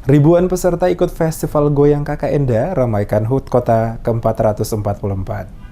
Ribuan peserta ikut Festival Goyang Kakak Enda ramaikan HUT Kota ke-444.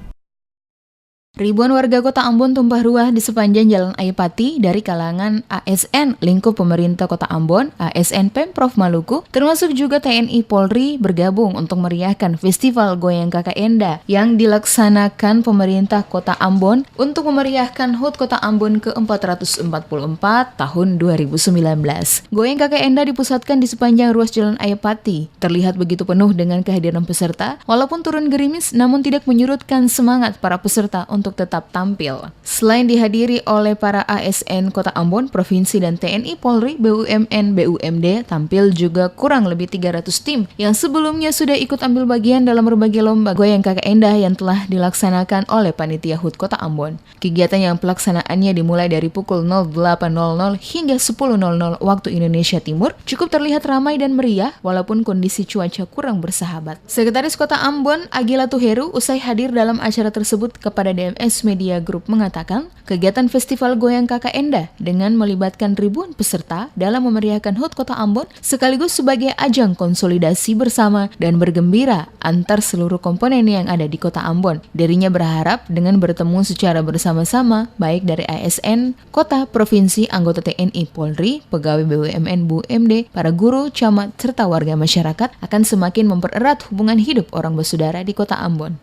Ribuan warga Kota Ambon tumpah ruah di sepanjang Jalan Ayapati dari kalangan ASN lingkup pemerintah Kota Ambon, ASN Pemprov Maluku, termasuk juga TNI Polri bergabung untuk meriahkan Festival Goyang Kakak Enda yang dilaksanakan pemerintah Kota Ambon untuk memeriahkan HUT Kota Ambon ke-444 tahun 2019. Goyang Kakak Enda dipusatkan di sepanjang ruas Jalan Ayapati. Terlihat begitu penuh dengan kehadiran peserta, walaupun turun gerimis namun tidak menyurutkan semangat para peserta untuk tetap tampil. Selain dihadiri oleh para ASN Kota Ambon, Provinsi dan TNI Polri, BUMN, BUMD, tampil juga kurang lebih 300 tim yang sebelumnya sudah ikut ambil bagian dalam berbagai lomba Goyang Kakak Enda yang telah dilaksanakan oleh Panitia HUT Kota Ambon. Kegiatan yang pelaksanaannya dimulai dari pukul 08.00 hingga 10.00 waktu Indonesia Timur cukup terlihat ramai dan meriah walaupun kondisi cuaca kurang bersahabat. Sekretaris Kota Ambon, Agila Tuheru, usai hadir dalam acara tersebut kepada DMS Media Group mengatakan, kegiatan Festival Goyang Kakak Enda dengan melibatkan ribuan peserta dalam memeriahkan HUT Kota Ambon sekaligus sebagai ajang konsolidasi bersama dan bergembira antar seluruh komponen yang ada di Kota Ambon. Dirinya berharap dengan bertemu secara bersama-sama baik dari ASN, Kota, Provinsi, anggota TNI Polri, pegawai BUMN, BUMD, para guru, camat, serta warga masyarakat akan semakin mempererat hubungan hidup orang bersaudara di Kota Ambon.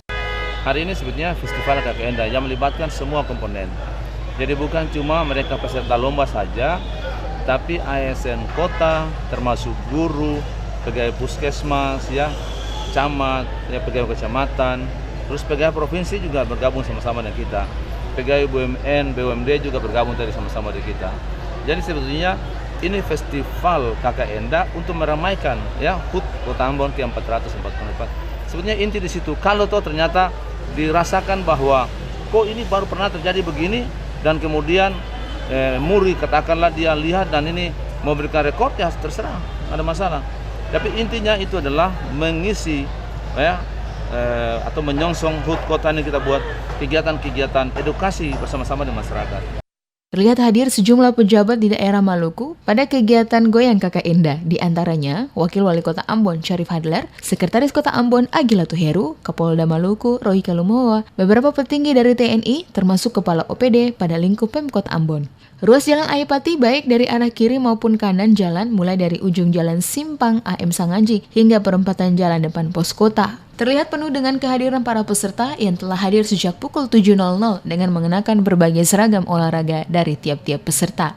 Hari ini sebetulnya Festival Kakak Enda yang melibatkan semua komponen. Jadi bukan cuma mereka peserta lomba saja, tapi ASN kota, termasuk guru, pegawai puskesmas, ya, camat, ya, pegawai kecamatan, terus pegawai provinsi juga bergabung sama-sama dengan kita. Pegawai BUMN, BUMD juga bergabung tadi sama-sama dengan kita. Jadi sebetulnya ini Festival Kakak Enda untuk meramaikan ya HUT Kota Ambon ke-444. Sebetulnya inti di situ. Kalau toh ternyata dirasakan bahwa kok ini baru pernah terjadi begini dan kemudian Muri katakanlah dia lihat dan ini memberikan rekor, ya terserah, ada masalah. Tapi intinya itu adalah mengisi ya atau menyongsong HUT kota ini, kita buat kegiatan-kegiatan edukasi bersama-sama dengan masyarakat. Terlihat hadir sejumlah pejabat di daerah Maluku pada kegiatan Goyang Kakak Enda, di antaranya Wakil Wali Kota Ambon Syarif Hadlar, Sekretaris Kota Ambon Agila Tuheru, Kapolda Maluku Rohika Lumowa, beberapa petinggi dari TNI termasuk Kepala OPD pada lingkup Pemkot Ambon. Ruas Jalan Ayapati baik dari arah kiri maupun kanan jalan mulai dari ujung jalan Simpang AM Sangaji hingga perempatan jalan depan pos kota terlihat penuh dengan kehadiran para peserta yang telah hadir sejak pukul 7.00 dengan mengenakan berbagai seragam olahraga dari tiap-tiap peserta.